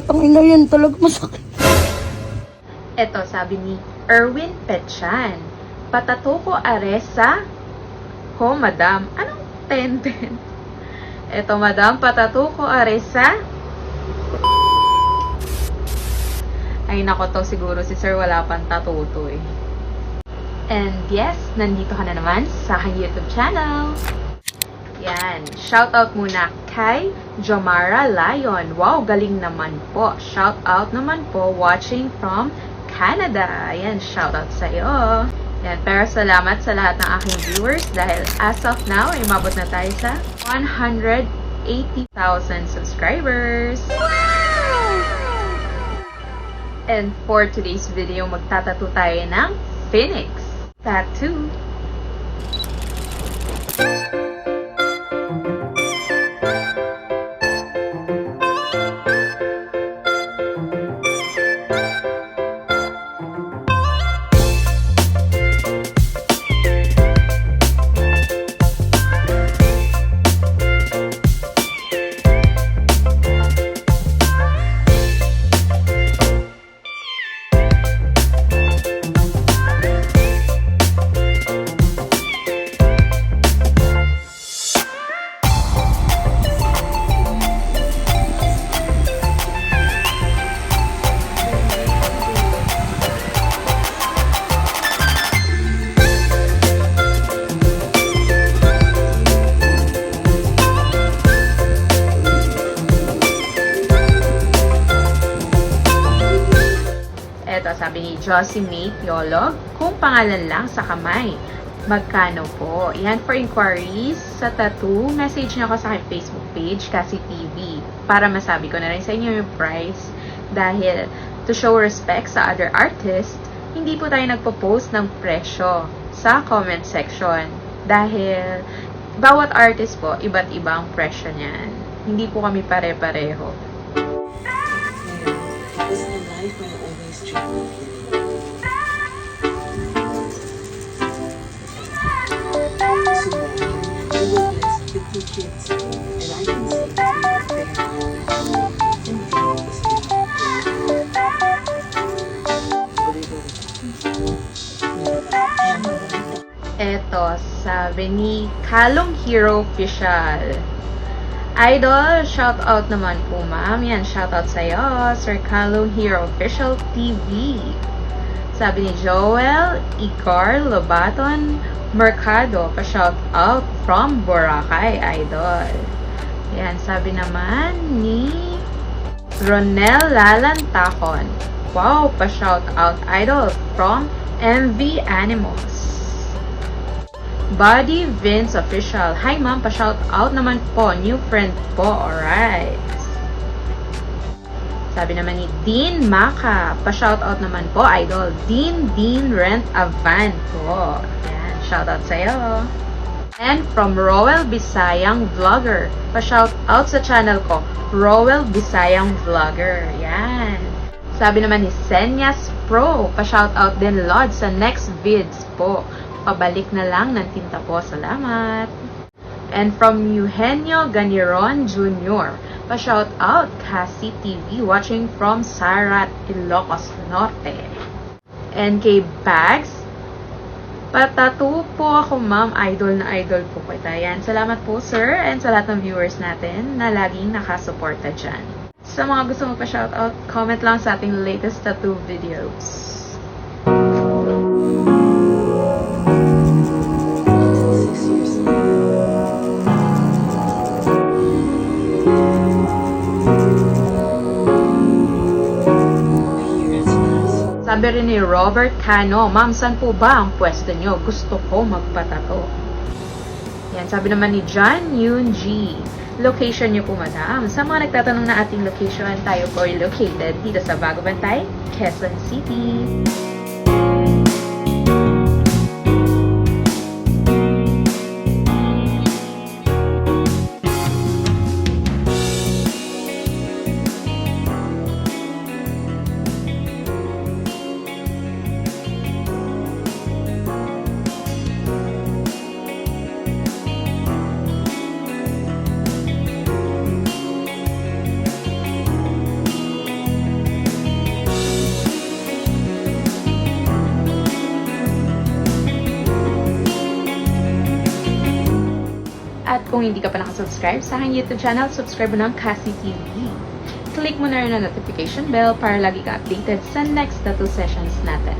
Tangina yan talaga masakit. Eto, sabi ni Erwin Petchan. Patato ko aresa. Ho, madam. Anong tenten? Eto, madam, patato ko aresa. Ay, nako to, siguro si sir wala pang tatuto eh. And yes, nandito ka na naman sa aking YouTube channel. Yan, shoutout muna kay Jomara Lion. Wow, galing naman po. Shoutout naman po, watching from Canada. Yan, shoutout sa iyo. Yan, pero salamat sa lahat ng aking viewers dahil as of now, ay mabot na tayo sa 180,000 subscribers. And for today's video, magtatato tayo ng Phoenix Tattoo. Eto, sabi ni Josie May Theolog, kung pangalan lang sa kamay, magkano po? Yan, for inquiries sa tattoo, message niyo ako sa aking Facebook page, Cassie TV, para masabi ko na rin sa inyo yung price. Dahil, to show respect sa other artists, hindi po tayo nagpo-post ng presyo sa comment section. Dahil, bawat artist po, iba't ibang presyo niyan. Hindi po kami pare-pareho. Eto, sabi ni Kalong Hero Official. Idol, shout out naman po ma'am. Yan, shout out sa'yo, Sir Kalong Hero Official TV. Sabi ni Joel Icar Lobaton Mercado, pa-shout out from Boracay, Idol. Yan, sabi naman ni Ronel Lalantakon. Wow, pa-shout out, Idol, from MV Animals. Buddy Vince Official. Hi ma'am, pa-shout out naman po. New friend po, alright. Sabi naman ni Dean Maka. Pa-shout out naman po, Idol. Dean Rent a Van po. Yan, shout out sa'yo. And from Roel Bisayang Vlogger. Pa-shout out sa channel ko, Roel Bisayang Vlogger. Yan. Sabi naman ni Senyas Pro. Pa-shout out din Lord sa next vids po. Pabalik na lang ng tinta po. Salamat. And from Eugenio Ganiron Jr. Pa-shout out Cassie TV, watching from Sarat, Ilocos Norte. And kay Bags, patatu po ako ma'am, idol na idol po kita. Yan. Salamat po sir, and sa lahat ng viewers natin na laging nakasuporta dyan. Sa mga gusto mo pa-shout out, comment lang sa ating latest tattoo videos. Sabi rin ni Robert Cano, ma'am, saan po ba ang pwesto nyo? Gusto ko magpatato. Yan, sabi naman ni John Yoon G. Location nyo po, madam. Sa mga nagtatanong na ating location, tayo po ay located dito sa Bago Bantay, Quezon City. kung hindi ka pa nakasubscribe sa aking YouTube channel, subscribe mo ng Cassie TV. Click mo na rin ang notification bell para lagi ka updated sa next tattoo sessions natin.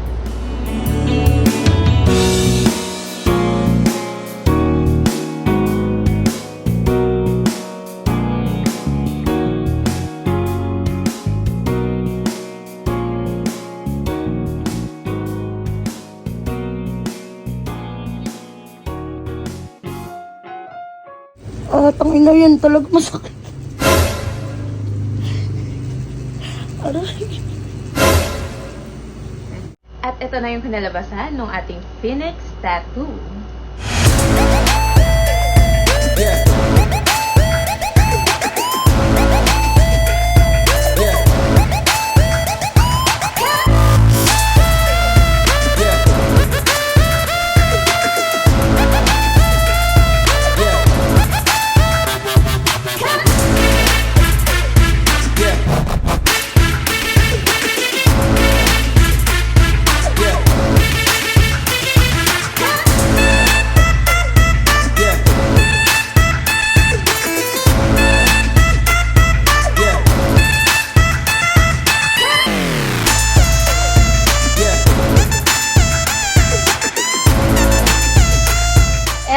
Tangina yan talaga masakit. Aray. At ito na yung kinalabasan ng ating Phoenix Tattoo.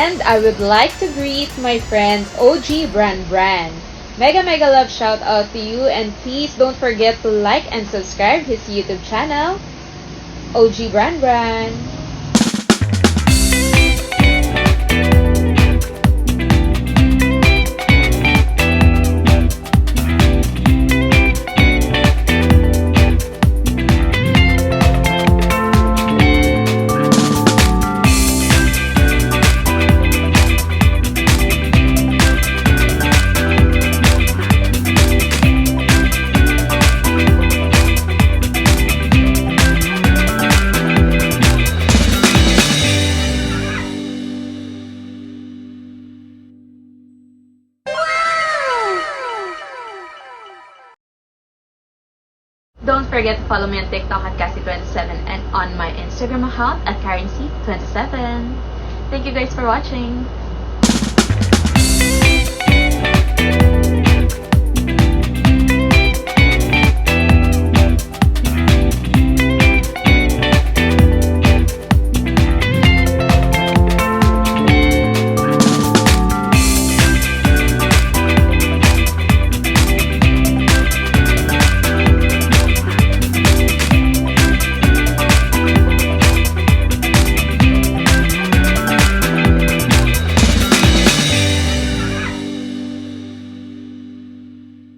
And I would like to greet my friend OG Bran. Mega love shout out to you, and please don't forget to like and subscribe his YouTube channel, OG Bran. Don't forget to follow me on TikTok at Cassie27 and on my Instagram account at KarenC27. Thank you guys for watching.